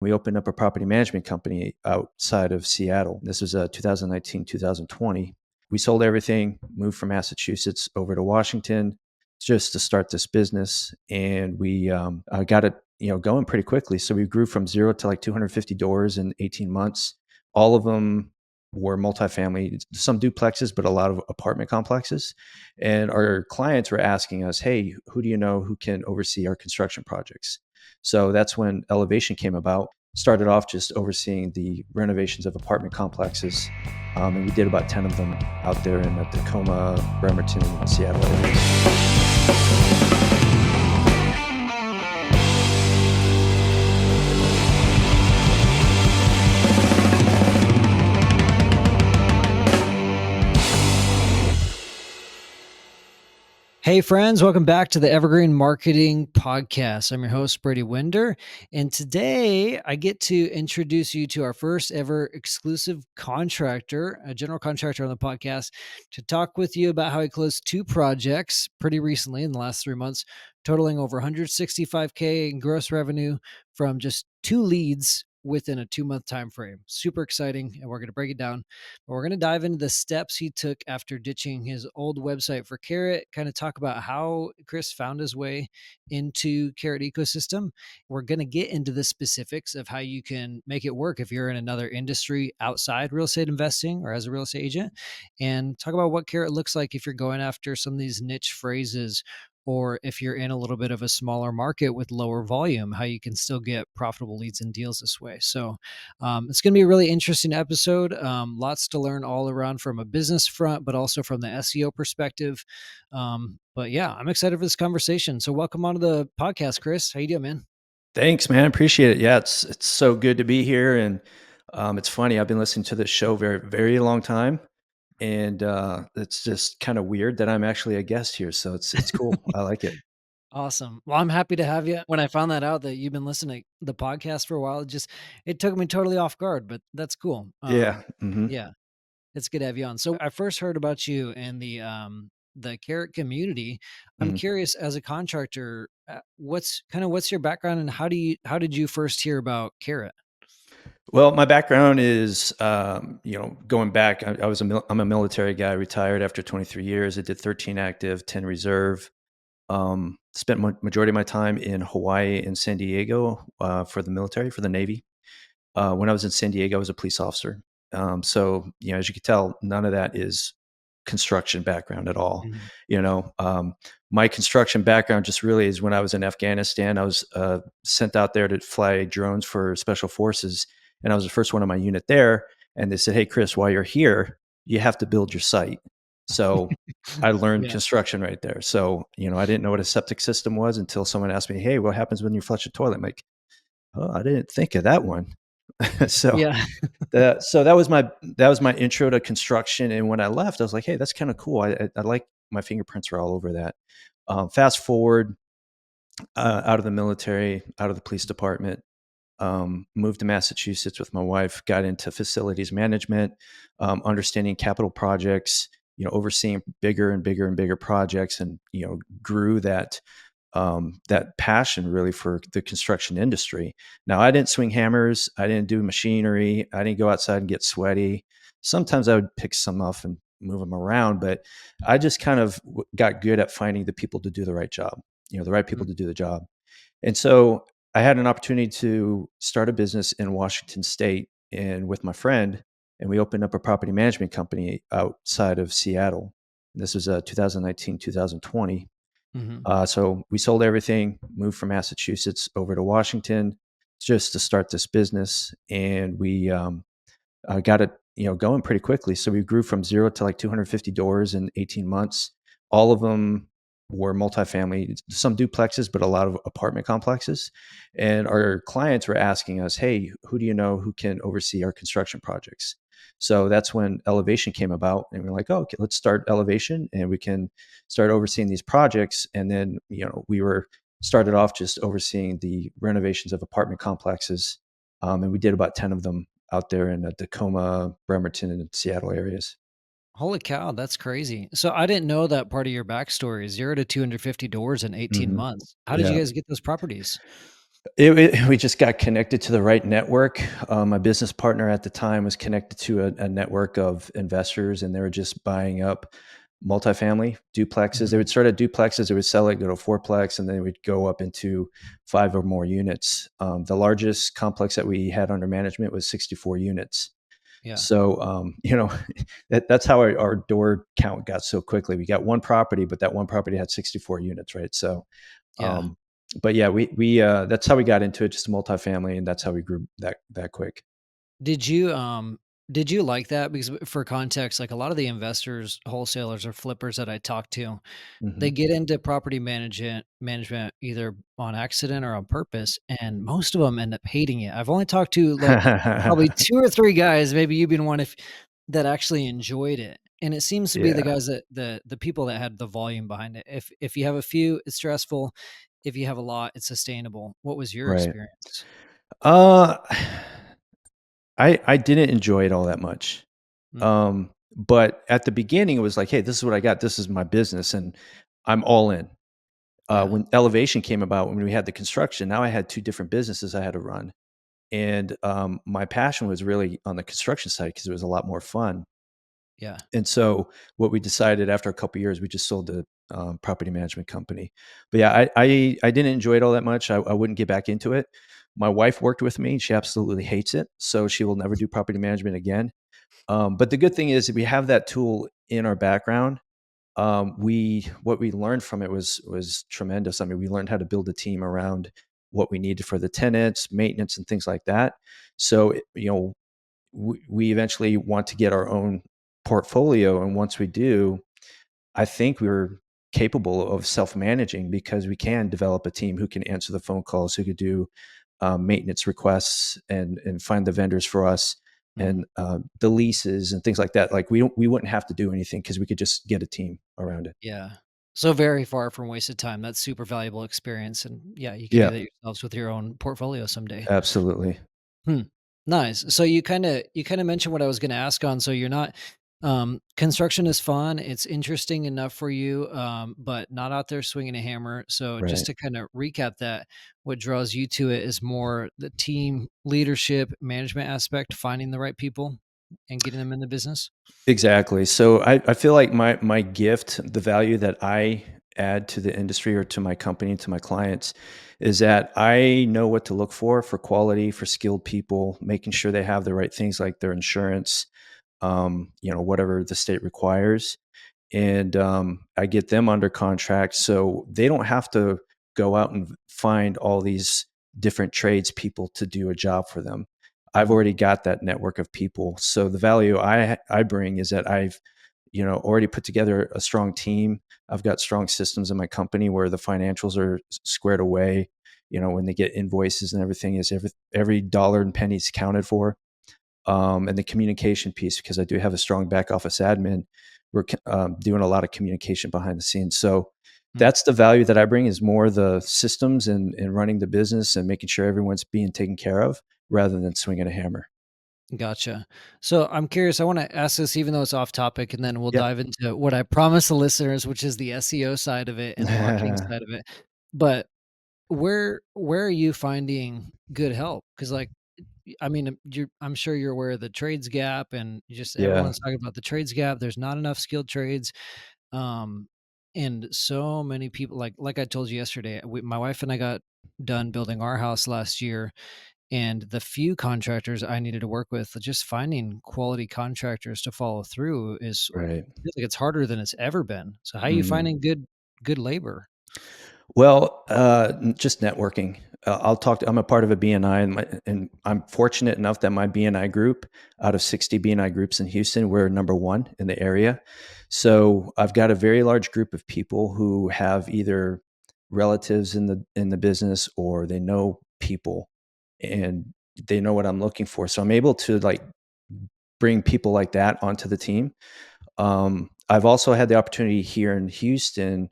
We opened up a property management company outside of Seattle. This was 2019, 2020. We sold everything, moved from Massachusetts over to Washington just to start this business, and we got it going pretty quickly. So we grew from zero to like 250 doors in 18 months. All of them were multifamily, some duplexes, but a lot of apartment complexes. And our clients were asking us, hey, who do you know who can oversee our construction projects? So that's when Elevation came about. Started off just overseeing the renovations of apartment complexes. And we did about 10 of them out there in the Tacoma, Bremerton, and Seattle areas. Hey friends, welcome back to the Evergreen Marketing Podcast. I'm your host, Brady Winder, and today I get to introduce you to our first ever exclusive contractor, a general contractor on the podcast, to talk with you about how he closed two projects pretty recently in the last 3 months, totaling over $165K in gross revenue from just two leads within a 2-month time frame. Super exciting, and we're going to break it down. But we're going to dive into the steps he took after ditching his old website for Carrot, kind of talk about how Chris found his way into Carrot ecosystem. We're going to get into the specifics of how you can make it work if you're in another industry outside real estate investing or as a real estate agent, and talk about what Carrot looks like if you're going after some of these niche phrases, or if you're in a little bit of a smaller market with lower volume, how you can still get profitable leads and deals this way. So it's going to be a really interesting episode. Lots to learn all around from a business front, but also from the SEO perspective. But yeah, I'm excited for this conversation. So welcome onto the podcast, Chris. How you doing, man? Thanks, man. Appreciate it. Yeah, it's so good to be here. And it's funny, I've been listening to this show very, very long time. And it's just kind of weird that I'm actually a guest here. So it's cool. I like it. Awesome. Well, I'm happy to have you. When I found that out that you've been listening to the podcast for a while, it took me totally off guard, but that's cool. Yeah. Hmm. Yeah. It's good to have you on. So I first heard about you in the Carrot community. I'm Hmm. curious, as a contractor, what's your background, and how did you first hear about Carrot? Well, my background is, going back, I'm a military guy, retired after 23 years. I did 13 active, 10 reserve. Spent majority of my time in Hawaii and San Diego for the military, for the Navy. When I was in San Diego, I was a police officer. So, as you can tell, none of that is construction background at all. Mhm. You know, my construction background just really is when I was in Afghanistan. I was sent out there to fly drones for special forces, and I was the first one in my unit there. And they said, "Hey, Chris, while you're here, you have to build your site." So I learned Yeah. construction right there. So, I didn't know what a septic system was until someone asked me, "Hey, what happens when you flush a toilet?" I'm like, "Oh, I didn't think of that one." so Yeah. so that was my intro to construction. And when I left, I was like, "Hey, that's kind of cool. I like my fingerprints are all over that." Fast forward out of the military, out of the police department, moved to Massachusetts with my wife, got into facilities management, understanding capital projects, overseeing bigger and bigger and bigger projects, and grew that passion really for the construction industry. Now, I didn't swing hammers, I didn't do machinery, I didn't go outside and get sweaty. Sometimes I would pick some off and move them around, but I just kind of got good at finding the people to do the right job, the right people Mm. to do the job. And so I had an opportunity to start a business in Washington State and with my friend, and we opened up a property management company outside of Seattle. This was 2019, 2020. Mhm. So we sold everything, moved from Massachusetts over to Washington just to start this business, and we got it going pretty quickly. So we grew from zero to like 250 doors in 18 months. All of them were multifamily, some duplexes, but a lot of apartment complexes. And our clients were asking us, "Hey, who do you know who can oversee our construction projects?" So that's when Elevation came about, and we're like, "Oh, okay, let's start Elevation, and we can start overseeing these projects." And then we were started off just overseeing the renovations of apartment complexes, and we did about 10 of them out there in the Tacoma, Bremerton, and Seattle areas. Holy cow, that's crazy. So I didn't know that part of your backstory, 0 to 250 doors in 18 Hmm. months. How did you Yeah. guys get those properties? We just got connected to the right network. My business partner at the time was connected to a network of investors, and they were just buying up multifamily duplexes. They Mhm. would start at duplexes, they would sell it, go to fourplex, and then we'd go up into 5 or more units. The largest complex that we had under management was 64 units. Yeah. So, that's how our door count got so quickly. We got one property, but that one property had 64 units, right? So, Yeah. um, but yeah, we that's how we got into it, just multifamily, and that's how we grew that quick. Did you, did you like that? Because for context, like a lot of the investors, wholesalers, or flippers that I talk to, they Hmm. get into property management either on accident or on purpose, and most of them end up hating it. I've only talked to like probably 2 or 3 guys, maybe you being one, if that actually enjoyed it, and it seems to be the Yeah, guys that the people that had the volume behind it. If you have a few, it's stressful. If you have a lot, it's sustainable. What was your right. experience? Uh, I didn't enjoy it all that much. Mm, But at the beginning, it was like, hey, this is what I got. This is my business, and I'm all in. yeah, When elevation came about, when we had the construction, now I had two different businesses I had to run, and my passion was really on the construction side because it was a lot more fun. yeah, And so what we decided after a couple years, we just sold the property management company. But yeah, I didn't enjoy it all that much. I wouldn't get back into it. My wife worked with me. She absolutely hates it, so she will never do property management again. But the good thing is that we have that tool in our background. We What we learned from it was tremendous. I mean, we learned how to build a team around what we needed for the tenants, maintenance, and things like that. So we eventually want to get our own portfolio, and once we do, I think we're capable of self-managing because we can develop a team who can answer the phone calls, who could do maintenance requests and find the vendors for us, mhm, and the leases and things like that. Like we wouldn't have to do anything because we could just get a team around it. yeah. So very far from wasted time. That's super valuable experience, and yeah, you could do Yeah, that yourselves with your own portfolio someday. absolutely. Hmm. Nice. So you kinda mentioned what I was gonna ask on. So you're not construction is fun. It's interesting enough for you, but not out there swinging a hammer. So just Right. to kind of recap that, what draws you to it is more the team leadership, management aspect, finding the right people and getting them in the business. Exactly. So I feel like my gift, the value that I add to the industry or to my company, to my clients, is that I know what to look for quality, for skilled people, making sure they have the right things like their insurance, whatever the state requires, and I get them under contract so they don't have to go out and find all these different tradespeople to do a job for them. I've Mhm. already got that network of people. So the value I bring is that I've already put together a strong team. I've got strong systems in my company where the financials are squared away. When they get invoices and everything is every dollar and pennies counted for, and the communication piece because I do have a strong back office admin. We're doing a lot of communication behind the scenes. So Mm. that's the value that I bring is more the systems and running the business and making sure everyone's being taken care of rather than swinging a hammer. Gotcha. So I'm curious. I want to ask this, even though it's off topic, and then we'll Yeah. dive into what I promised the listeners, which is the SEO side of it and the marketing side of it. But where are you finding good help? Because like, I mean, I'm sure you're aware of the trades gap, and just Yeah. everyone's talking about the trades gap. There's not enough skilled trades, um, and so many people. Like I told you yesterday, my wife and I got done building our house last year, and the few contractors I needed to work with, just finding quality contractors to follow through is Right. feels like it's harder than it's ever been. So how are you Mhm. finding good labor? Well, just networking. I'm a part of a BNI, and I'm fortunate enough that my BNI group, out of 60 BNI groups in Houston, we're number one in the area. So I've got a very large group of people who have either relatives in the business or they know people, and they know what I'm looking for. So I'm able to like bring people like that onto the team. I've also had the opportunity here in Houston.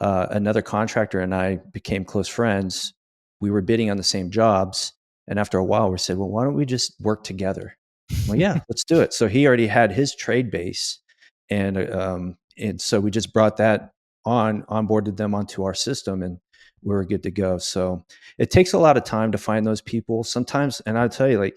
Another contractor and I became close friends. We were bidding on the same jobs, and after a while, we said, "Well, why don't we just work together?" Well, yeah, let's do it. So he already had his trade base, and so we just brought that onboarded them onto our system, and we were good to go. So it takes a lot of time to find those people sometimes. And I'll tell you, like,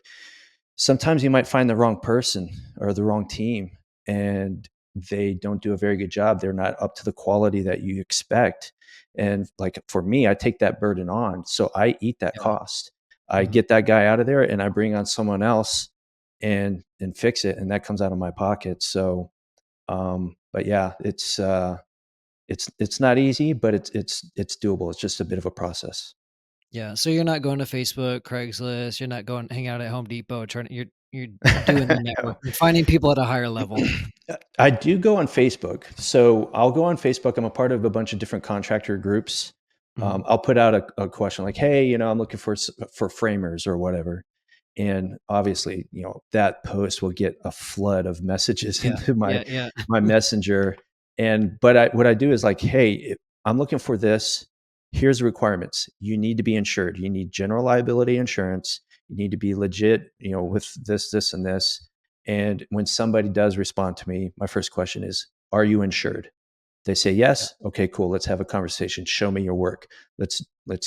sometimes you might find the wrong person or the wrong team, and they don't do a very good job. They're not up to the quality that you expect. And like for me, I take that burden on. So I eat that Yeah. cost. I Mhm. get that guy out of there and I bring on someone else and fix it. And that comes out of my pocket. So but yeah, it's not easy, but it's doable. It's just a bit of a process. Yeah, so you're not going to Facebook, Craigslist, you're not going hang out at Home Depot, trying you're doing the network, No. you're finding people at a higher level. I do go on Facebook. So I'll go on Facebook. I'm a part of a bunch of different contractor groups. Mhm. I'll put out a question like, "Hey, I'm looking for framers or whatever." And obviously, that post will get a flood of messages Yeah, into my yeah, yeah. my messenger. But what I do is like, "Hey, I'm looking for this. Here's the requirements. You need to be insured. You need general liability insurance. You need to be legit, with this, and this." And when somebody does respond to me, my first question is, "Are you insured?" They say Yeah. yes. Okay, cool. Let's have a conversation. Show me your work. Let's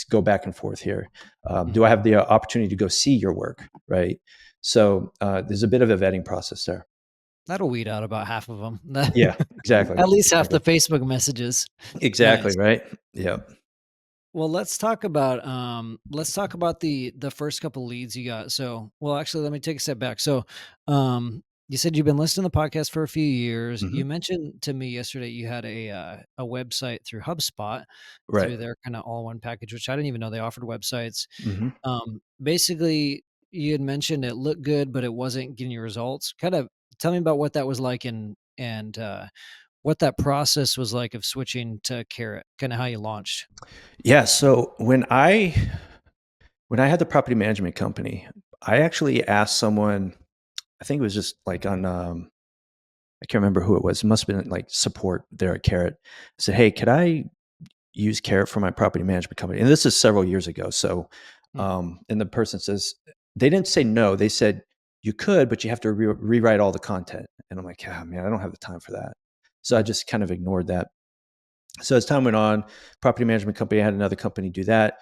go back and forth here. Do Mhm. I have the opportunity to go see your work? Right. So there's a bit of a vetting process there. That'll weed out about half of them. Yeah, exactly, At least half the exactly, Facebook messages. exactly. Nice. Right. Yeah. Well, let's talk about the first couple leads you got. So, well, actually, let me take a step back. So, you said you've been listening to the podcast for a few years. Hmm. You mentioned to me yesterday you had a website through HubSpot Right. through their kind of all one package, which I didn't even know they offered websites. Hmm. Basically, you had mentioned it looked good, but it wasn't getting you results. Kind of tell me about what that was like and what that process was like of switching to Carrot. Kind of how you launched. Yeah. So when I had the property management company, I actually asked someone. I think it was just like on I can't remember who it was. It must have been like support there at Carrot. I said, "Hey, could I use Carrot for my property management company?" And this is several years ago. So, Hmm. and the person says they didn't say no. They said you could, but you have to rewrite all the content. And I'm like, "Ah, man, I don't have the time for that." So I Hmm. just kind of ignored that. So as time went on, property management company, I had another company do that.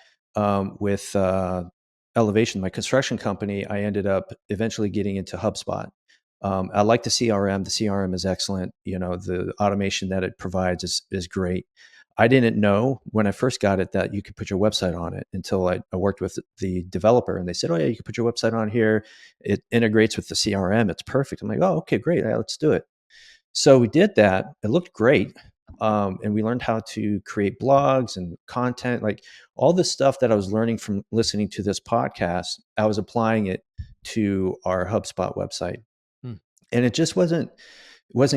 With Elevation, my construction company, I ended up eventually getting into HubSpot. I like the CRM. The CRM is excellent. The automation that it provides is great. I didn't know when I first got it that you could put your website on it until I worked with the developer, and they said, "Oh yeah, you can put your website on here. It integrates with the CRM. It's perfect." I'm like, "Oh, okay, great. Yeah, let's do it." So we did that. It looked great. And we learned how to create blogs and content, like all the stuff that I was learning from listening to this podcast. I was applying it to our HubSpot website, Hmm. and it just wasn't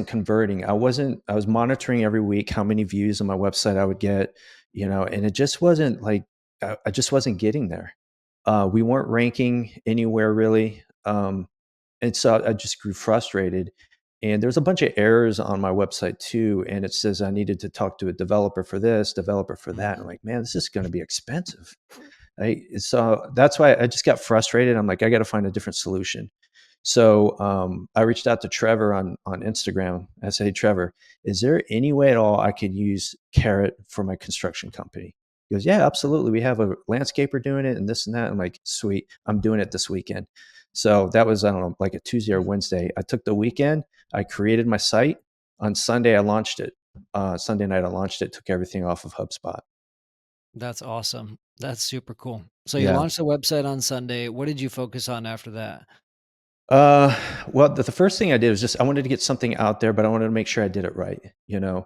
converting. I was monitoring every week how many views on my website I would get, and it just wasn't like I just wasn't getting there. We weren't ranking anywhere really. And so I just grew frustrated. And there's a bunch of errors on my website too. And it says I needed to talk to a developer for this, developer for that. I'm like, man, this is going to be expensive. Right? So that's why I just got frustrated. I'm like, I got to find a different solution. So I reached out to Trevor on Instagram. I said, "Hey, Trevor, is there any way at all I could use Carrot for my construction company?" He goes, "Yeah, absolutely. We have a landscaper doing it and this and that." I'm like, "Sweet, I'm doing it this weekend." So that was, I don't know, like a Tuesday or Wednesday. I took the weekend. I created my site. On Sunday, I launched it. Sunday night, I launched it. Took everything off of HubSpot. That's awesome. That's super cool. So you Yeah. launched the website on Sunday. What did you focus on after that? Uh, well, the first thing I did was just I wanted to get something out there, but I wanted to make sure I did it right. Yeah.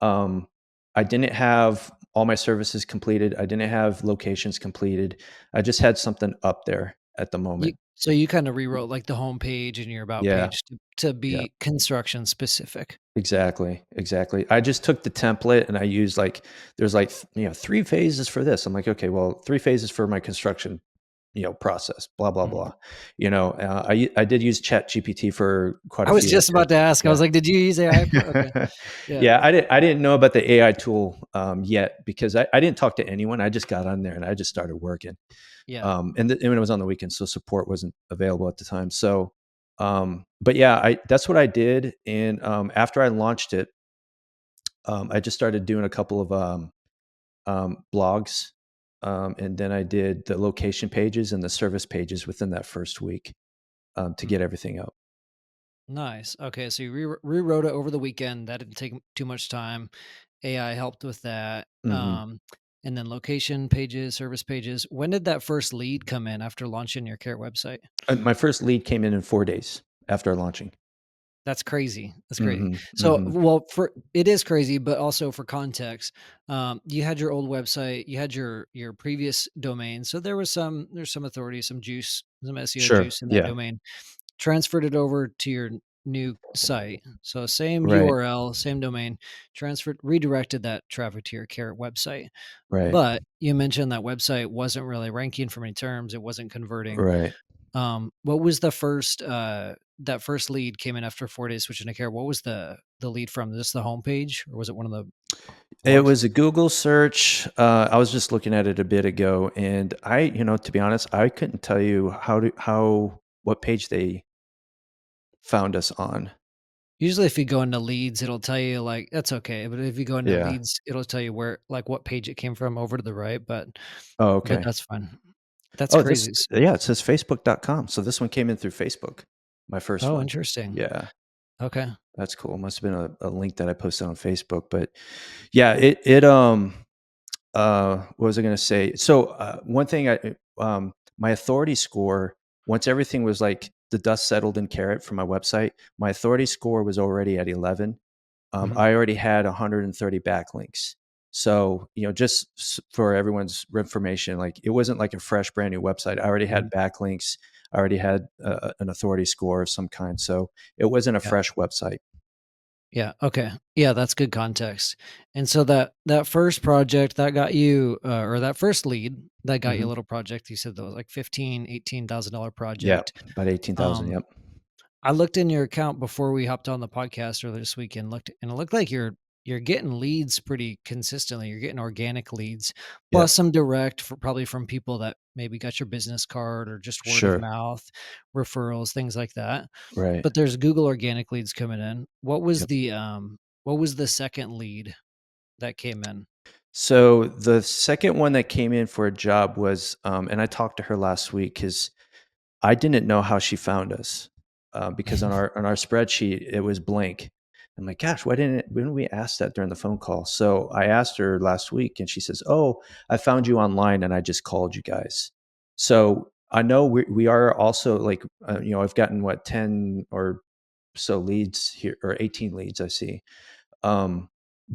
Um, I didn't have all my services completed. I didn't have locations completed. I just had something up there at the moment. You kinda rewrote, like, the homepage and your about Yeah, page to yeah, be construction specific. exactly, exactly. I just took the template and I used like there's like 3 phases for this. I'm like, okay, well, 3 phases for my construction process, blah, blah, Mhm. blah. I did use Chat GPT for quite a I was few of just it. about to ask, I was like, "Did you use AI for" okay. Yeah. Yeah, Yeah, I didn't know about the AI tool, yet because I didn't talk to anyone. I just got on there and I just started working. yeah. And when it was on the weekend, so support wasn't available at the time. So, but yeah, I that's what I did. And after I launched it, I just started doing a couple of blogs and then I did the location pages and the service pages within that first week to Mm, get everything out. nice. Okay, so you rewrote it over the weekend. That didn't take too much time. AI helped with that. Hmm. And then location pages, service pages. When did that first lead come in after launching your care website? My first lead came in 4 days after launching. That's crazy. That's crazy. Hmm. So, Hmm. well, for it is crazy, but also for context, you had your old website, you had your previous domain, so there's some authority, some juice, some SEO Sure. juice in that Yeah. domain. Transferred it over to your new site, so same Right. URL, same domain, transferred, redirected that traffic to your Carrot website. Right. But you mentioned that website wasn't really ranking for many terms; it wasn't converting. Right. What was the first, that first lead came in after 4 days switching to care? What was the lead from? Just the homepage, or was it one of the It blogs? was a Google search. I was just looking at it a bit ago, and to be honest, I couldn't tell you what page they found us on. Usually, if you go into leads, it'll tell you, like that's okay, but if you go into Yeah. leads, it'll tell you where, like, what page it came from over to the right, Oh, but okay. that's fine. That's Oh, this crazy. yeah, it says Facebook.com. So this one came in through Facebook, my first Oh, one. interesting. Yeah, Okay. that's cool. Must have been a link that I posted on Facebook, but yeah, what was I gonna say? So, one thing my authority score, once everything was like the dust settled in Carrot for my website, my authority score was already at 11. Mhm. I already had 130 backlinks. So, just for everyone's information, like it wasn't like a fresh, brand new website. I already Mhm. had backlinks. I already had an authority score of some kind. So it wasn't a Yeah. fresh website. Yeah, okay. Yeah, that's good context. And so that first project that got you, or that first lead that got you a Hmm. little project, you said that was like 18,000 Yeah, project. about 18,000. Um, Yep. I looked in your account before we hopped on the podcast earlier this weekend, looked, and it looked like you're getting leads pretty consistently. You're getting organic leads, plus Yep. some direct, probably from people that maybe got your business card or just word of Sure. mouth, referrals, things like that. Right. But there's Google organic leads coming in. Yep. What was the second lead that came in? So the second one that came in for a job was, and I talked to her last week because I didn't know how she found us, because on our spreadsheet it was blank. I'm like, gosh, why didn't we ask that during the phone call? So I asked her last week, and she says, "Oh, I found you online, and I just called you guys." So I know we are also like, I've gotten what 10 or so leads here, or 18 leads I see. Um,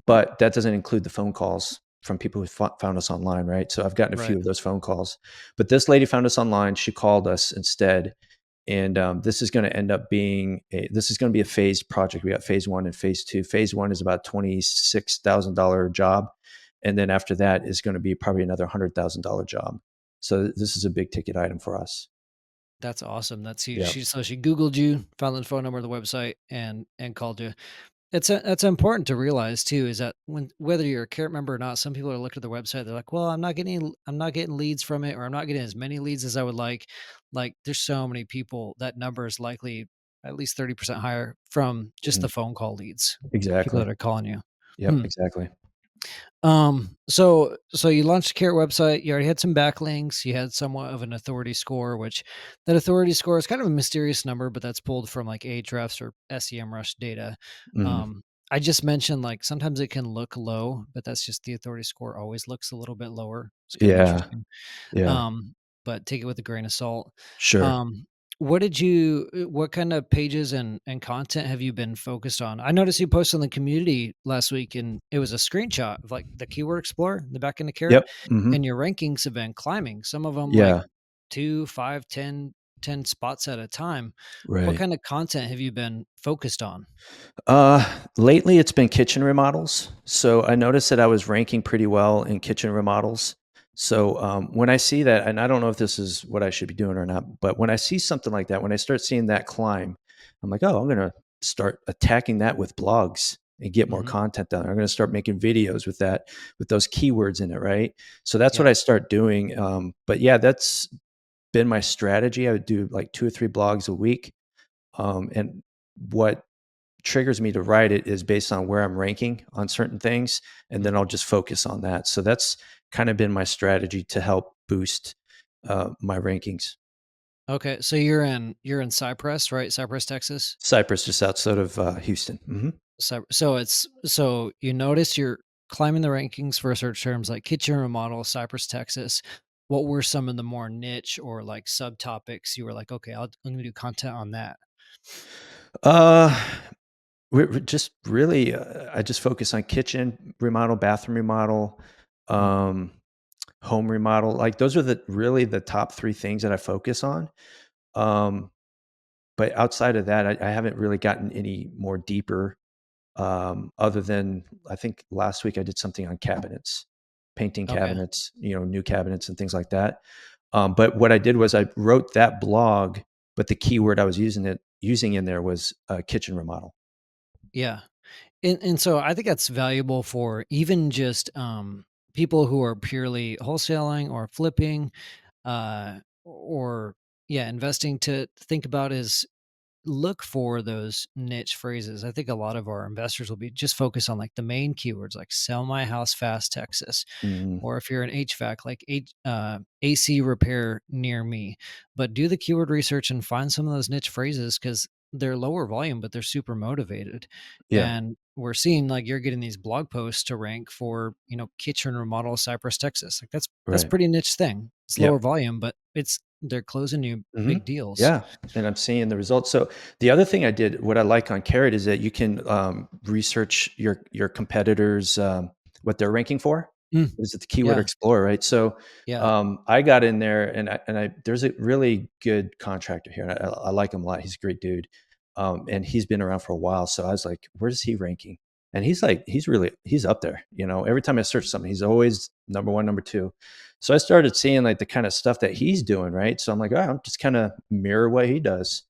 but that doesn't include the phone calls from people who found us online, right? So I've gotten a Right. few of those phone calls. But this lady found us online. She called us instead, and this is going to end up being this is going to be a phased project. We got phase one and phase two. Phase one is about $26,000 job, and then after that is going to be probably another $100,000 job. So this is a big ticket item for us. That's awesome. That's huge. Yeah. She Googled you, found the phone number of the website, and called you. That's important to realize too, is that whether you're a Carrot member or not, some people are looking at the website, they're like, well, I'm not getting leads from it, or I'm not getting as many leads as I would like. Like there's so many people, that number is likely at least 30% higher from just the Mhm. phone call leads, people Exactly. that are calling you. Yep. Hmm. Exactly. So you launched a Carrot website, you already had some backlinks, you had somewhat of an authority score, which that authority score is kind of a mysterious number, but that's pulled from like Ahrefs or SEMrush data. Mhm. Um, I just mentioned, like, sometimes it can look low, but that's just the authority score always looks a little bit lower. It's kind of Yeah. interesting. Yeah. Um, but take it with a grain of salt. Sure. Um, what kind of pages and content have you been focused on? I noticed you posted on the community last week, and it was a screenshot of like the keyword explorer in the back end of Carrot, Yep. Mhm. and your rankings have been climbing. Some of them like Yeah. 2, 5, 10 spots at a time. What Right. kind of content have you been focused on? Uh, Lately it's been kitchen remodels. So I noticed that I was ranking pretty well in kitchen remodels. So when I see that, and I don't know if this is what I should be doing or not, but when I see something like that, when I start seeing that climb, I'm like, oh, I'm going to start attacking that with blogs and get more Mhm. content down there. I'm going to start making videos with that, with those keywords in it, right? So that's what Yep. I start doing. But yeah, that's been my strategy. I would do like 2 or 3 blogs a week. And what triggers me to write it is based on where I'm ranking on certain things, and then Mm. I'll just focus on that. So that's kind of been my strategy to help boost my rankings. Okay, so you're in Cypress, right? Cypress, Texas? Cypress, just outside of Houston. So you notice you're climbing the rankings for search terms like kitchen remodel, Cypress, Texas. What were some of the more niche or like subtopics you were like, okay, I'm gonna do content on that? Uh, we're just really, I just focus on kitchen remodel, bathroom remodel, Mm. um, home remodel. Like those are the really the top three things that I focus on. Um, but outside of that, I haven't really gotten any more deeper. Other than I think last week I did something on cabinets, painting Okay. cabinets, new cabinets and things like that. But what I did was I wrote that blog, but the keyword I was using in there was kitchen remodel. Yeah. And so I think that's valuable for even just people who are purely wholesaling or flipping, or yeah, investing to think about is look for those niche phrases. I think a lot of our investors will be just focused on like the main keywords, like sell my house fast, Texas. Mm, Or if you're an HVAC, like AC repair near me. But do the keyword research and find some of those niche phrases because they're lower volume, but they're super motivated. yeah, And we're seeing like you're getting these blog posts to rank for, kitchen remodel Cypress, Texas. Like that's right. pretty niche thing. It's Yeah. lower volume, but they're closing you big deals. Yeah, and I'm seeing the results. So the other thing I did, what I like on Carrot is that you can research your competitors, what they're ranking for. Mm, Is it the keyword yeah, explorer, right? So yeah. I got in there, and I there's a really good contractor here, and I like him a lot. He's a great dude, and he's been around for a while. So I was like, where's he ranking? And he's up there. Every time I search something, he's always number one, number two. So I started seeing like the kind of stuff that he's doing, right? So I'm like, oh, I'm just kind of mirror what he does.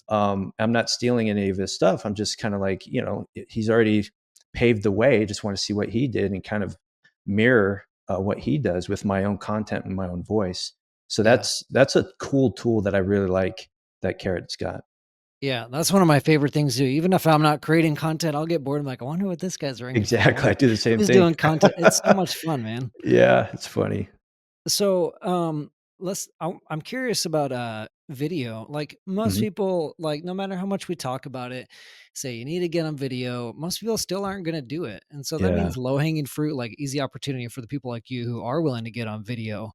I'm not stealing any of his stuff. I'm just kind of like, he's already paved the way. I just want to see what he did and kind of mirror what he does with my own content and my own voice. So Yeah. that's a cool tool that I really like that Carrot's got. Yeah, that's one of my favorite things to do. Even if I'm not creating content, I'll get bored. I'm like, I wonder what this guy's ringing for. I Exactly. I wonder do the same who's thing. doing content. It's so much fun, man. Yeah, it's funny. So, I'm curious about video. Like most Hmm. people, like no matter how much we talk about it, say you need to get on video, most people still aren't going to do it. And so that Yeah, means low hanging fruit, like easy opportunity for the people like you who are willing to get on video. right.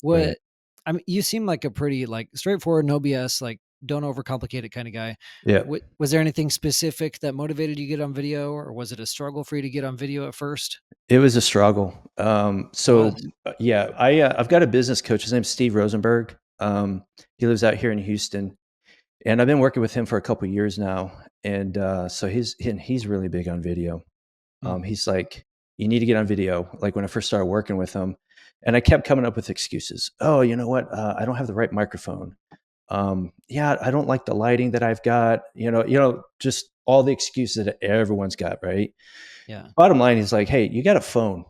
What I mean, you seem like a pretty like straightforward, no BS, like don't overcomplicate it kind of guy. Yeah. Was there anything specific that motivated you to get on video, or was it a struggle for you to get on video at first? It was a struggle. It was. Yeah, I've got a business coach. His name's Steve Rosenberg. He lives out here in Houston, and I've been working with him for a couple of years now. And so he's really big on video. Mm, He's like, you need to get on video. Like when I first started working with him, and I kept coming up with excuses. Oh, you know what? I don't have the right microphone. Yeah, I don't like the lighting that I've got. Just all the excuses that everyone's got, right? yeah. Bottom line is like, hey, you got a phone.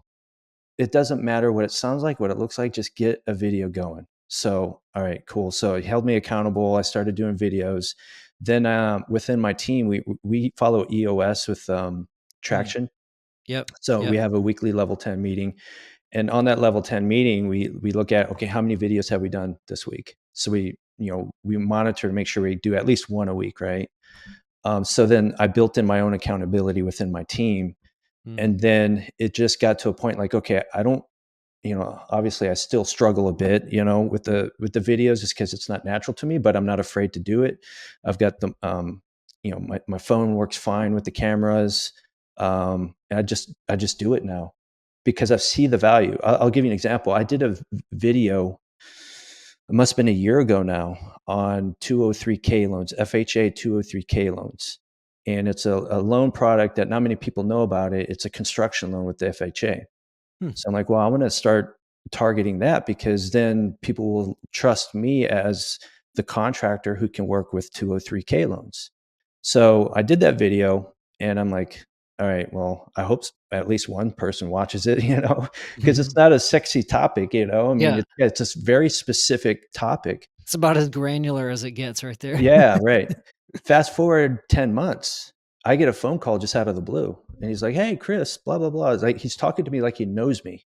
It doesn't matter what it sounds like, what it looks like, just get a video going. So, all right, cool. So he held me accountable. I started doing videos. Then within my team, we follow EOS with Mm, traction. yep. So we Yep. have a weekly level 10 meeting. And on that level 10 meeting, we look at, okay, how many videos have we done this week? So we monitor to make sure we do at least one a week, right? So then I built in my own accountability within my team. Mm, And then it just got to a point like, okay, I don't, obviously I still struggle a bit, with the videos just because it's not natural to me, but I'm not afraid to do it. I've got the, my phone works fine with the cameras. And I just do it now because I see the value. I'll give you an example. I did a video, it must have been a year ago now, on 203K loans, FHA 203K loans. And it's a loan product that not many people know about it. It's a construction loan with the FHA. hmm, So I'm like, well, I'm going to start targeting that because then people will trust me as the contractor who can work with 203K loans. So I did that video and I'm like, all right, well, I hope at least one person watches it, because it's mhm. not a sexy topic, I mean, Yeah, it's a very specific topic. it's about as granular as it gets right there. Yeah, right. Fast forward 10 months. I get a phone call just out of the blue, and he's like, "Hey, Chris, blah blah blah." It's like he's talking to me like he knows me.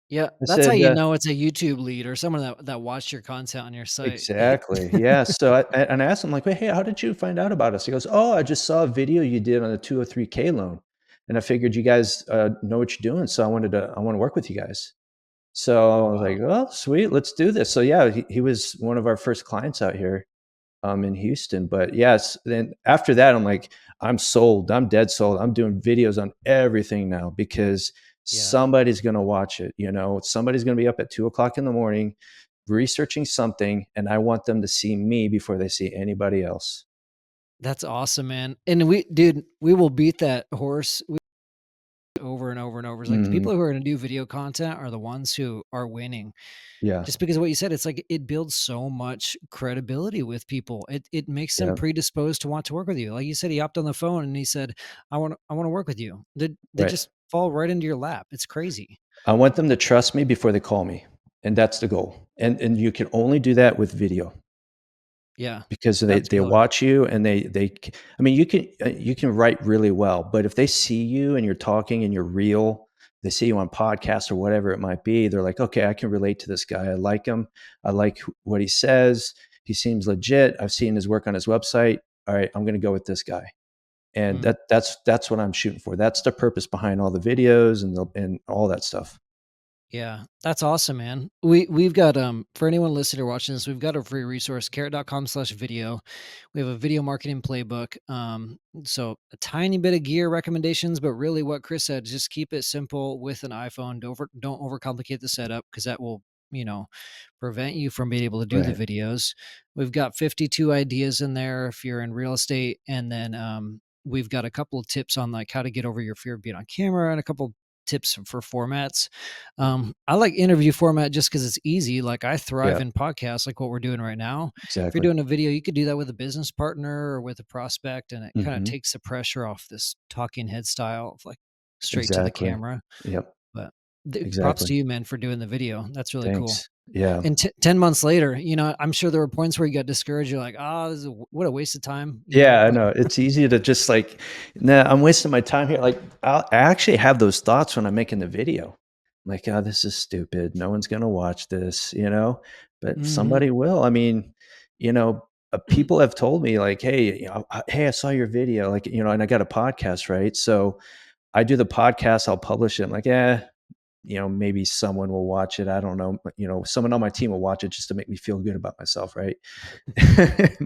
Yeah, I that's how said, you know it's a YouTube lead or someone that watched your content on your site. "Exactly, yeah." So I asked him like, "Well, hey, how did you find out about us?" He goes, "Oh, I just saw a video you did on a 203K loan, and I figured you guys know what you're doing, so I want to work with you guys." So I was like, Wow. "Oh, sweet, let's do this." So yeah, he was one of our first clients out here in Houston. But yes, then after that, I'm like, I'm sold. I'm dead sold. I'm doing videos on everything now because Yeah. somebody's going to watch it. You know, somebody's going to be up at 2 o'clock in the morning researching something, and I want them to see me before they see anybody else. That's awesome, man. And we will beat that horse over and over and over. It's like the Hmm. people who are gonna do video content are the ones who are winning. Yeah. Just because of what you said, it's like it builds so much credibility with people. It makes them Yeah. predisposed to want to work with you. Like you said, he hopped on the phone and he said, I wanna work with you." They Right. just fall right into your lap. It's crazy. I want them to trust me before they call me, and that's the goal. And you can only do that with video. Yeah. Because That's they killer. watch you and I mean, you can write really well, but if they see you and you're talking and you're real, they see you on podcasts or whatever it might be, they're like, "Okay, I can relate to this guy. I like him. I like what he says. He seems legit. I've seen his work on his website. All right, I'm gonna go with this guy." And Mm. that's what I'm shooting for. That's the purpose behind all the videos and all that stuff. Yeah, that's awesome, man. We've got for anyone listening or watching this, we've got a free resource, carrot.com/video. We have a video marketing playbook. So a tiny bit of gear recommendations, but really what Chris said, just keep it simple with an iPhone. Don't overcomplicate the setup because that will, you know, prevent you from being able to do the Right. videos. We've got 52 ideas in there if you're in real estate, and then we've got a couple of tips on like how to get over your fear of being on camera and a couple tips for formats. I like interview format just because it's easy. Like I thrive Yeah, in podcasts, like what we're doing right now. If you're exactly. doing a video, you could do that with a business partner or with a prospect, and it kind of Mhm. takes the pressure off this talking head style of like straight to the Exactly. camera. Yep, But props exactly. to you, man, for doing the video. That's really cool. Thanks. Yeah. And 10 months later, I'm sure there were points where you got discouraged. You're like, oh, what a waste of time, Yeah, I but know. It's easy to just like, "Nah, I'm wasting my time here." Like, I actually have those thoughts when I'm making the video. Like, "Oh, this is stupid. No one's gonna watch this," you know? But mhm. somebody will. I mean, you know, people have told me like, "Hey, hey, I saw your video." Like, and I got a podcast, right? So I do the podcast, I'll publish it. I'm like, maybe someone will watch it. I don't know. But, someone on my team will watch it just to make me feel good about myself, right?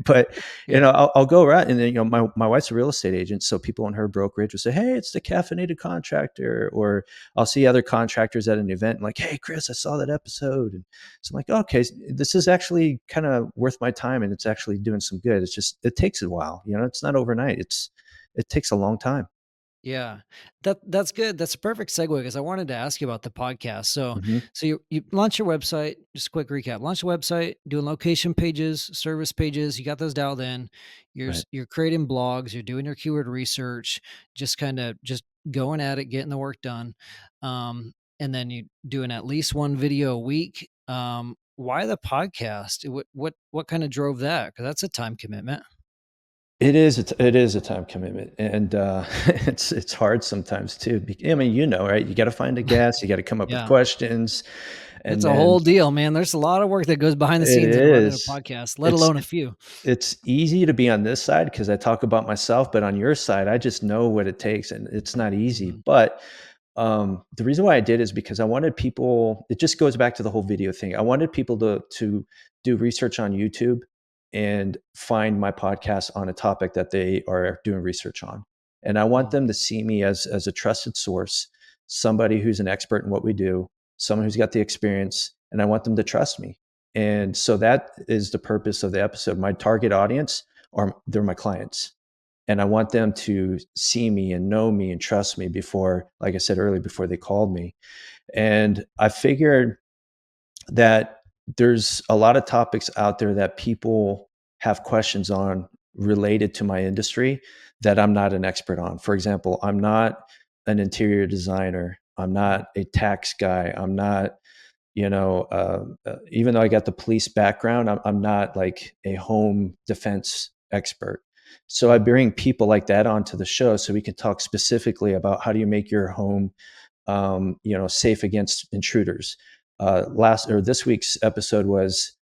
But Yeah. I'll go around, and then my wife's a real estate agent, so people in her brokerage will say, "Hey, it's the caffeinated contractor," or I'll see other contractors at an event, and like, "Hey, Chris, I saw that episode," and so I'm like, "Okay, this is actually kind of worth my time, and it's actually doing some good." It's just it takes a while, it's not overnight. It takes a long time. Yeah. That's good. That's a perfect segue because I wanted to ask you about the podcast. So Hmm. so you launch your website, just a quick recap. Launch a website, doing location pages, service pages, you got those dialed in. Right. You're creating blogs, you're doing your keyword research, just kind of just going at it, getting the work done. And then you doing at least one video a week. Why the podcast? What kind of drove that? Because that's a time commitment. It is a time commitment, and it's hard sometimes too. I mean, right? You got to find a guest, you got to come up with Yeah. questions, It's and a then whole deal, man. There's a lot of work that goes behind the it scenes in running a is. podcast, let It's alone a few. it's easy to be on this side because I talk about myself, but on your side, I just know what it takes, and it's not easy. Mhm. But the reason why I did is because I wanted people. It just goes back to the whole video thing. I wanted people to do research on YouTube and find my podcast on a topic that they are doing research on, and I want Mm, them to see me as a trusted source, somebody who's an expert in what we do, someone who's got the experience, and I want them to trust me. And so that is the purpose of the episode. My target audience they're my clients. And I want them to see me and know me and trust me before, like I said earlier, before they called me. And I figured that there's a lot of topics out there that people have questions on related to my industry that I'm not an expert on. For example, I'm not an interior designer. I'm mm, not a tax guy. I'm not even though I got the police background, I'm not like a home defense expert. So I bring people like that onto the show so we can talk specifically about how do you make your home, safe against intruders. Last or this week's episode was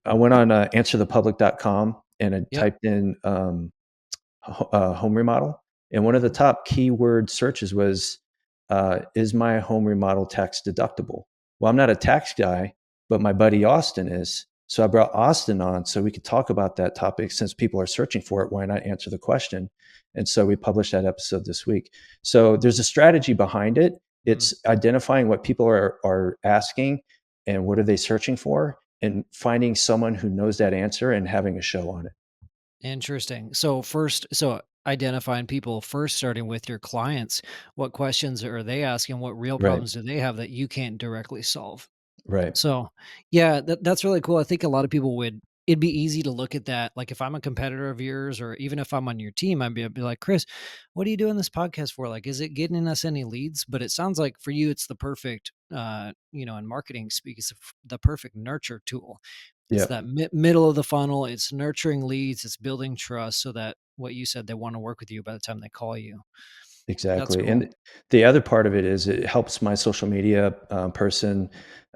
I went on answerthepublic.com and I Yep. typed in home remodel, and one of the Mhm. top keyword searches was, "Is my home remodel tax deductible?" Well, I'm not a tax guy, but my buddy Austin is. So I brought Austin on so we could talk about that topic. Since people are searching for it, why not answer the question? And so we published that episode this week. So there's a strategy behind it. Mhm. It's identifying what people are asking and what are they searching for, and finding someone who knows that answer and having a show on it. Interesting. So identifying people first, starting with your clients, what questions are they asking? What real Right. problems do they have that you can't directly solve? Right. So, yeah, that's really cool. I think a lot of people would it'd be easy to look at that. Like if I'm a competitor of yours or even if I'm on your team, I'd be like, Chris, what are you doing this podcast for? Like, is it getting us any leads? But it sounds like for you, it's the perfect, in marketing speak, it's the perfect nurture tool. It's Yeah. that middle of the funnel. It's nurturing leads. It's building trust so that what you said, they want to work with you by the time they call you. That's Exactly. cool. And the other part of it is it helps my social media person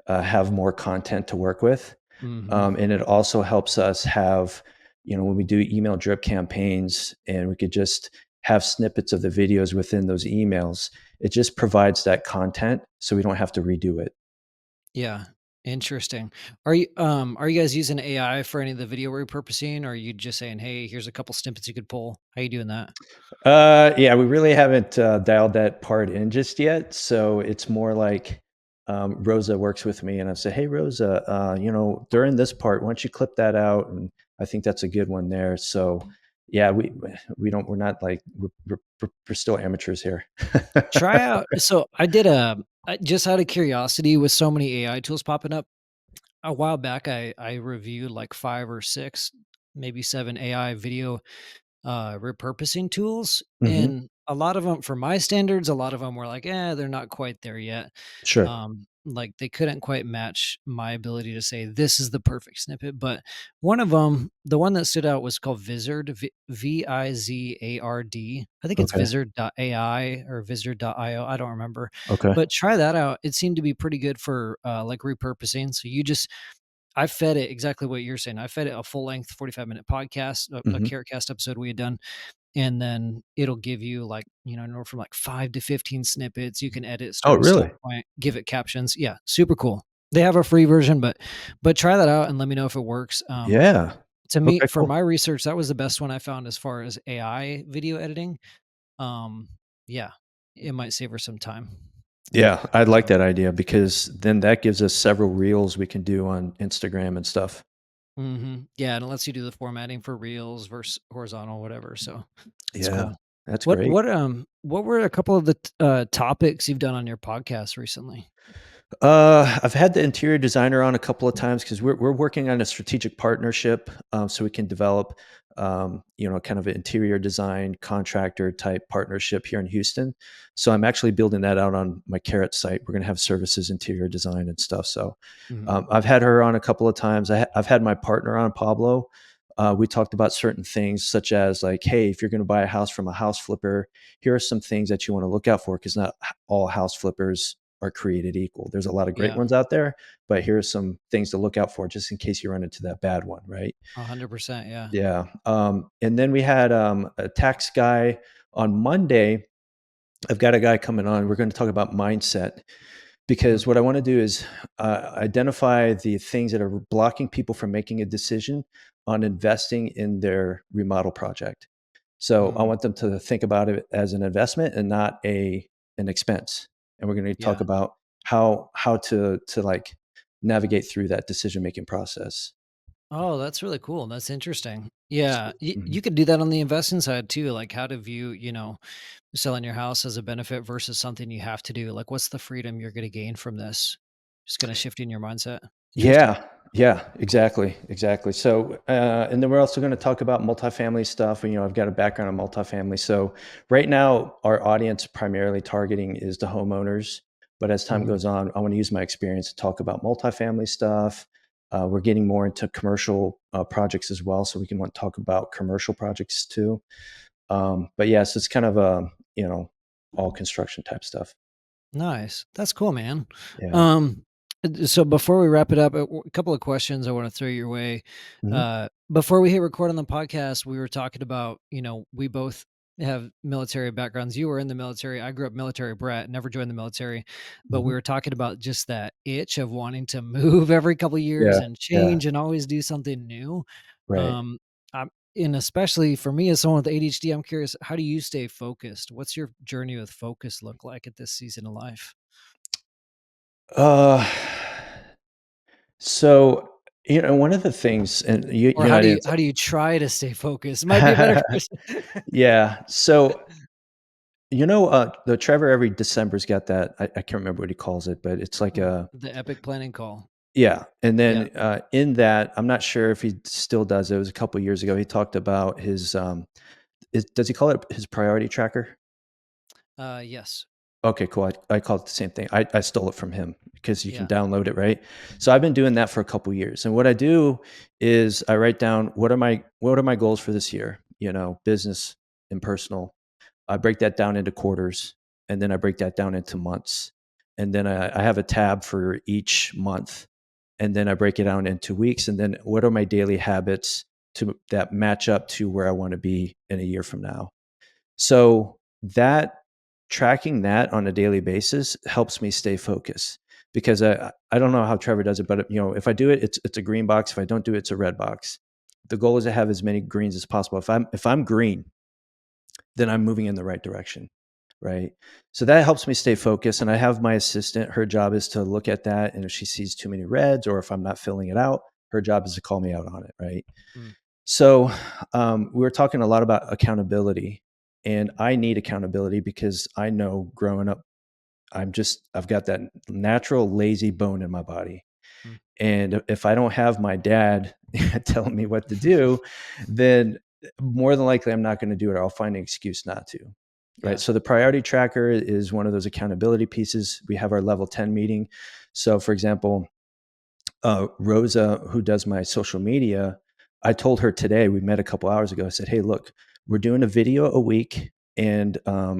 have more content to work with. Hmm. And it also helps us have, when we do email drip campaigns and we could just have snippets of the videos within those emails, it just provides that content so we don't have to redo it. Yeah. Interesting. Are you guys using AI for any of the video repurposing, or are you just saying, "Hey, here's a couple snippets you could pull"? How you doing that? Yeah, we really haven't dialed that part in just yet. So it's more like Rosa works with me, and I say, "Hey, Rosa, during this part, why don't you clip that out?" And I think that's a good one there. So, yeah, we're not like we're still amateurs here. Try out so just out of curiosity, with so many AI tools popping up, a while back, I reviewed like 5 or 6, maybe 7 AI video repurposing tools, Hmm. and a lot of them, for my standards, a lot of them were like, they're not quite there yet. Sure. Like they couldn't quite match my ability to say this is the perfect snippet. But one of them, the one that stood out, was called Vizard, Vizard. I think it's Okay. Vizard.ai or Vizard.io. I don't remember, Okay. but try that out. It seemed to be pretty good for like repurposing. So I fed it exactly what you're saying. I fed it a full length 45-minute podcast, a Hmm. Carrot Cast episode we had done, and then it'll give you like, anywhere from like 5 to 15 snippets. You can edit, Oh, start and stop really? point, give it captions. Yeah, super cool. They have a free version, but try that out and let me know if it works. Yeah. To me, Okay. for Cool. my research, that was the best one I found as far as AI video editing. Um, yeah, it might save her some time. Yeah, I like So, that idea because then that gives us several reels we can do on Instagram and stuff. yeah, and it lets you do the formatting for reels versus horizontal, whatever. So it's Yeah, cool. that's What great. what what were a couple of the topics you've done on your podcast recently? I've had the interior designer on a couple of times because we're working on a strategic partnership, so we can develop, kind of an interior design contractor type partnership here in Houston. So I'm actually building that out on my Carrot site. We're going to have services, interior design, and stuff. So Mhm. I've had her on a couple of times. I've had my partner on, Pablo. We talked about certain things such as like, hey, if you're going to buy a house from a house flipper, here are some things that you want to look out for because not all house flippers are created equal. There's a lot of great Yeah, ones out there, but here are some things to look out for just in case you run into that bad one, right? 100%, yeah. Yeah. And then we had a tax guy on Monday. I've got a guy coming on. We're going to talk about mindset because Mm, what I want to do is identify the things that are blocking people from making a decision on investing in their remodel project. So I mm, want them to think about it as an investment and not an expense. And we're going to talk yeah. about how to like navigate through that decision making process. Oh, that's really cool. That's interesting. Yeah, Mhm. you could do that on the investing side too, like how to view, selling your house as a benefit versus something you have to do. Like, what's the freedom you're gonna gain from this? Just kinda shifting your mindset. Interesting. Yeah, yeah, exactly, exactly. So, and then we're also going to talk about multifamily stuff. I've got a background in multifamily. So, right now, our audience primarily targeting is the homeowners. But as time Mhm. goes on, I want to use my experience to talk about multifamily stuff, We're getting more into commercial projects as well, so we can want to talk about commercial projects too. But yes, it's kind of all construction type stuff. Nice. That's cool, man. Yeah. Um, so before we wrap it up, a couple of questions I want to throw your way. Hmm. Before we hit record on the podcast, we were talking about, we both have military backgrounds. You were in the military. I grew up military brat, never joined the military, but we Hmm. were talking about just that itch of wanting to move every couple of years Yeah. and Yeah. change and always do something new. Right. Um, and especially for me as someone with ADHD, I'm curious, how do you stay focused? What's your journey with focus look like at this season of life? Uh, so one of the things, and Or you and I didn't. how do you try to stay focused? Might be a better question. Yeah. So the Trevor every December's got that. I can't remember what he calls it, but it's like a The epic planning call. yeah. And Yeah. then in that, I'm not sure if he still does. It was a couple years ago. He talked about his does he call it his priority tracker? Yes. Okay, cool. I call it the same thing. I stole it from him because you can Yeah. download it, right? So I've been doing that for a couple years. And what I do is I write down what are my goals for this year, business and personal. I break that down into quarters, and then I break that down into months. And then I have a tab for each month, and then I break it down into weeks, and then what are my daily habits that match up to where I want to be in a year from now. So that tracking that on a daily basis helps me stay focused because I don't know how Trevor does it, but if I do it, it's a green box. If I don't do it, it's a red box. The goal is to have as many greens as possible. If I'm green, then I'm moving in the right direction. Right. So that helps me stay focused. And I have my assistant. Her job is to look at that. And if she sees too many reds or if I'm not filling it out, her job is to call me out on it. Right. Mm. So we were talking a lot about accountability, and I need accountability because I know growing up, I've got that natural lazy bone in my body. Mm. And if I don't have my dad telling me what to do, then more than likely I'm not going to do it, or I'll find an excuse not to. Right. Yeah. So the priority tracker is one of those accountability pieces. We have our level 10 meeting. So, for example, Rosa, who does my social media, I told her today, we met a couple hours ago. I said, hey, look, we're doing a video a week. And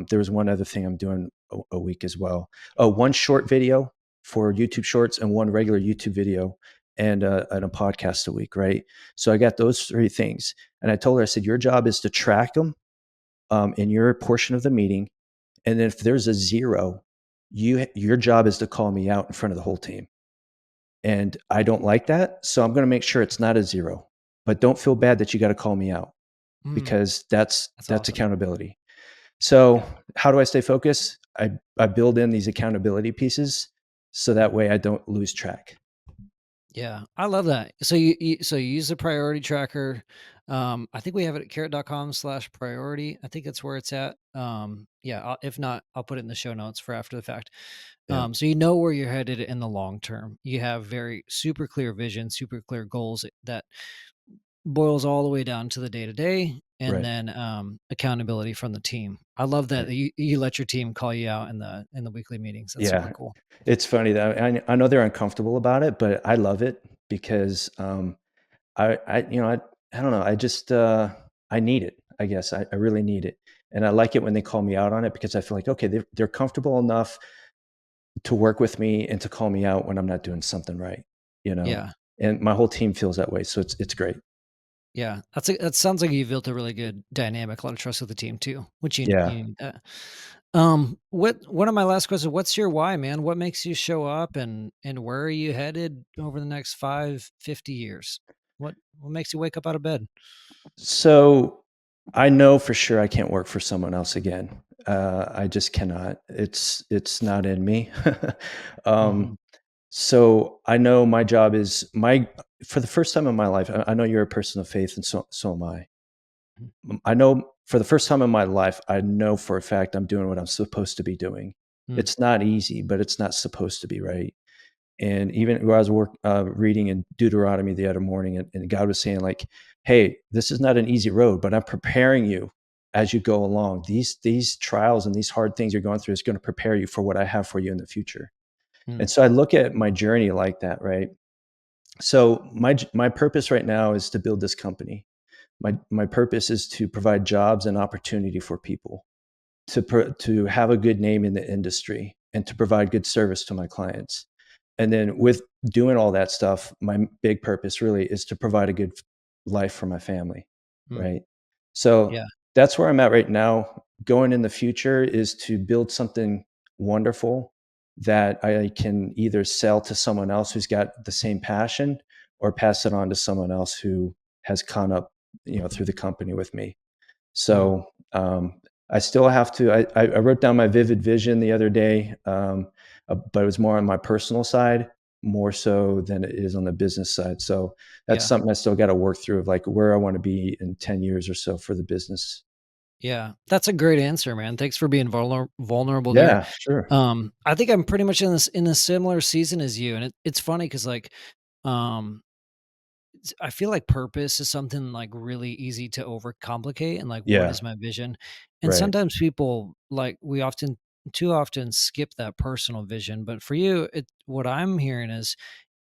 there was one other thing I'm doing a week as well. Oh, one short video for YouTube Shorts and one regular YouTube video and a podcast a week, right? So I got those three things. And I told her, I said, your job is to track them in your portion of the meeting. And then if there's a zero, your job is to call me out in front of the whole team. And I don't like that. So I'm going to make sure it's not a zero. But don't feel bad that you got to call me out Mm. because that's That's that's awesome. accountability. So Yeah. how do I stay focused? I build in these accountability pieces so that way I don't lose track. Yeah. I love that. So you use the priority tracker. I think we have it at carrot.com/priority. I think that's where it's at. Yeah. If not, I'll put it in the show notes for after the fact. Yeah. So you know where you're headed in the long term. You have very super clear vision, super clear goals that boils all the way down to the day to day, and Right. then accountability from the team. I love that Right. you let your team call you out in the weekly meetings. That's super Yeah. cool. It's funny that I know they're uncomfortable about it, but I love it because I don't know. I need it. I guess I really need it. And I like it when they call me out on it because I feel like, okay, they're comfortable enough to work with me and to call me out when I'm not doing something right, you know? Yeah. And my whole team feels that way. So it's great. Yeah, that sounds like you've built a really good dynamic, a lot of trust with the team too, which Yeah. you need that. One of my last questions, what's your why, man? What makes you show up and where are you headed over the next 5, 50 years? What makes you wake up out of bed? So I know for sure I can't work for someone else again. I just cannot. It's not in me. um, Mhm. so I know my job is my for the first time in my life. I know you're a person of faith, and so am I. Mhm. I know for the first time in my life, I know for a fact I'm doing what I'm supposed to be doing. Mm. It's not easy, but it's not supposed to be, right? And even where I was reading in Deuteronomy the other morning, and God was saying, like, "Hey, this is not an easy road, but I'm preparing you as you go along. These trials and these hard things you're going through is going to prepare you for what I have for you in the future." Mm. And so I look at my journey like that, right? So my purpose right now is to build this company. My purpose is to provide jobs and opportunity for people, to have a good name in the industry, and to provide good service to my clients. And then with doing all that stuff, my big purpose really is to provide a good life for my family, Mm, right? So yeah. that's where I'm at right now. Going in the future is to build something wonderful that I can either sell to someone else who's got the same passion, or pass it on to someone else who has come up, through the company with me. Mm, So I still have to. I wrote down my vivid vision the other day, but it was more on my personal side, more so than it is on the business side. So that's yeah. something I still got to work through, of like where I want to be in 10 years or so for the business. Yeah. That's a great answer, man. Thanks for being vulnerable there. Yeah, sure. I think I'm pretty much in a similar season as you, and it's funny because like, um, I feel like purpose is something like really easy to overcomplicate and like what Yeah, is my vision? And right. sometimes people like we often too often skip that personal vision. But for you, what I'm hearing is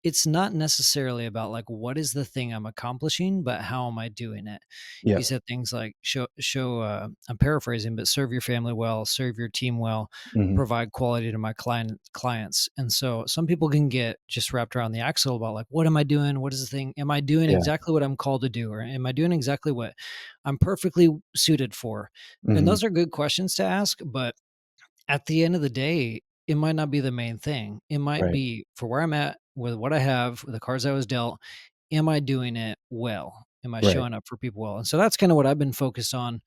it's not necessarily about like what is the thing I'm accomplishing, but how am I doing it? Yeah. You said things like I'm paraphrasing, but serve your family well, serve your team well, Hmm. provide quality to my clients. And so some people can get just wrapped around the axle about like, what am I doing? What is the thing? Am I doing Yeah. exactly what I'm called to do? Or am I doing exactly what I'm perfectly suited for? And Hmm. those are good questions to ask. But at the end of the day, it might not be the main thing. It might Right. be for where I'm at with what I have, with the cards I was dealt. Am I doing it well? Am I Right. showing up for people well? And so that's kind of what I've been focused on.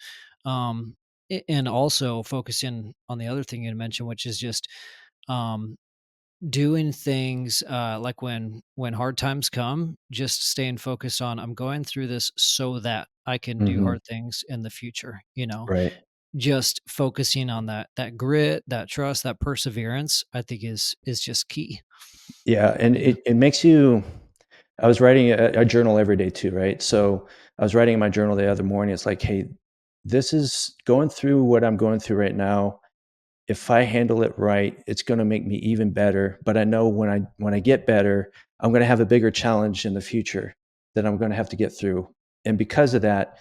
And also focusing on the other thing you mentioned, which is just um, doing things like when hard times come, just staying focused on I'm going through this so that I can do Hmm. hard things in the future. Right. Just focusing on that grit, that trust, that perseverance, I think is just key. Yeah, and Yeah. it makes you. I was writing a journal every day too, right? So I was writing in my journal the other morning. It's like, hey, this is going through what I'm going through right now. If I handle it right, it's going to make me even better. But I know when I get better, I'm going to have a bigger challenge in the future that I'm going to have to get through. And because of that,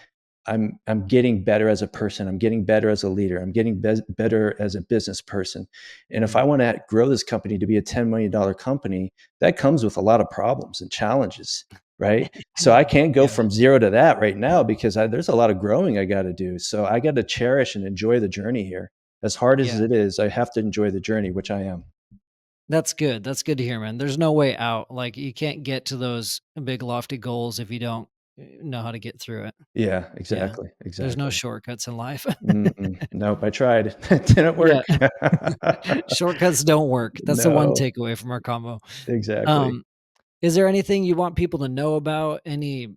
I'm getting better as a person. I'm getting better as a leader. I'm getting better as a business person. And if Mm. I want to grow this company to be a $10 million company, that comes with a lot of problems and challenges, right? So I can't go Yeah. from zero to that right now because there's a lot of growing I got to do. So I got to cherish and enjoy the journey here. As hard as Yeah. it is, I have to enjoy the journey, which I am. That's good. That's good to hear, man. There's no way out. Like you can't get to those big lofty goals if you don't know how to get through it. Yeah, Yeah. exactly, There's no exactly. shortcuts in life. Mm-mm. Nope, I tried. It didn't Yeah. work. Shortcuts don't work. That's the one No, takeaway from our combo. exactly. Um, is there anything you want people to know about? Any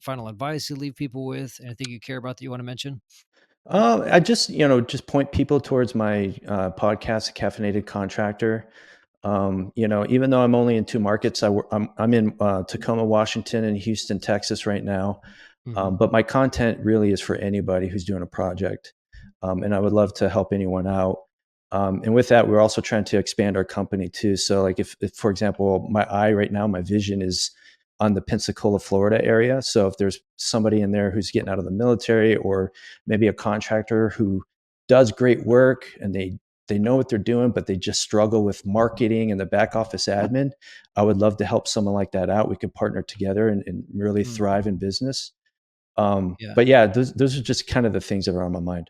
final advice you leave people with? Anything you care about that you want to mention? I just, just point people towards my podcast, Caffeinated Contractor. Even though I'm only in two markets, I'm in Tacoma, Washington, and Houston, Texas right now. Mhm. But my content really is for anybody who's doing a project, and I would love to help anyone out. And with that, we're also trying to expand our company too. So, like, if for example, my eye right now, my vision is on the Pensacola, Florida area. So, if there's somebody in there who's getting out of the military, or maybe a contractor who does great work and they know what they're doing, but they just struggle with marketing and the back office admin, I would love to help someone like that out. We could partner together and really Mm, thrive in business. yeah. But yeah, those are just kind of the things that are on my mind.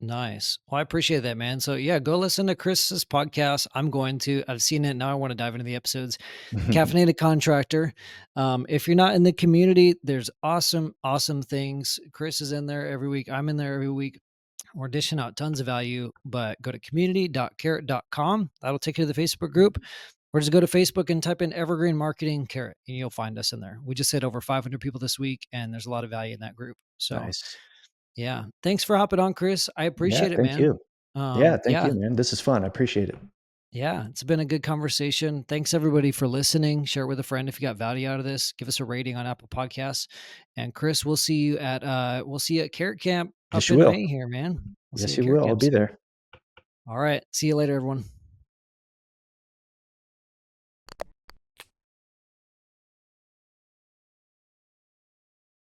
Nice. Well, I appreciate that, man. So yeah, go listen to Chris's podcast. I'm going to. I've seen it. Now I want to dive into the episodes. Caffeinated Contractor. If you're not in the community, there's awesome things. Chris is in there every week. I'm in there every week. We're dishing out tons of value, but go to community.carrot.com. That'll take you to the Facebook group. Or just go to Facebook and type in Evergreen Marketing Carrot, and you'll find us in there. We just hit over 500 people this week, and there's a lot of value in that group. So, Nice. yeah. Thanks for hopping on, Chris. I Yeah, appreciate it, thank man. you. Yeah, thank Yeah, you, man. This is fun. I appreciate it. yeah. It's been a good conversation. Thanks everybody for listening. Share it with a friend if you got value out of this. Give us a rating on Apple Podcasts. And Chris, we'll see you at Carrot Camp Yes, up you in will. May here, man. We'll see you Yes, at you Carrot will. I'll Camp be soon. there. All right. See you later, everyone.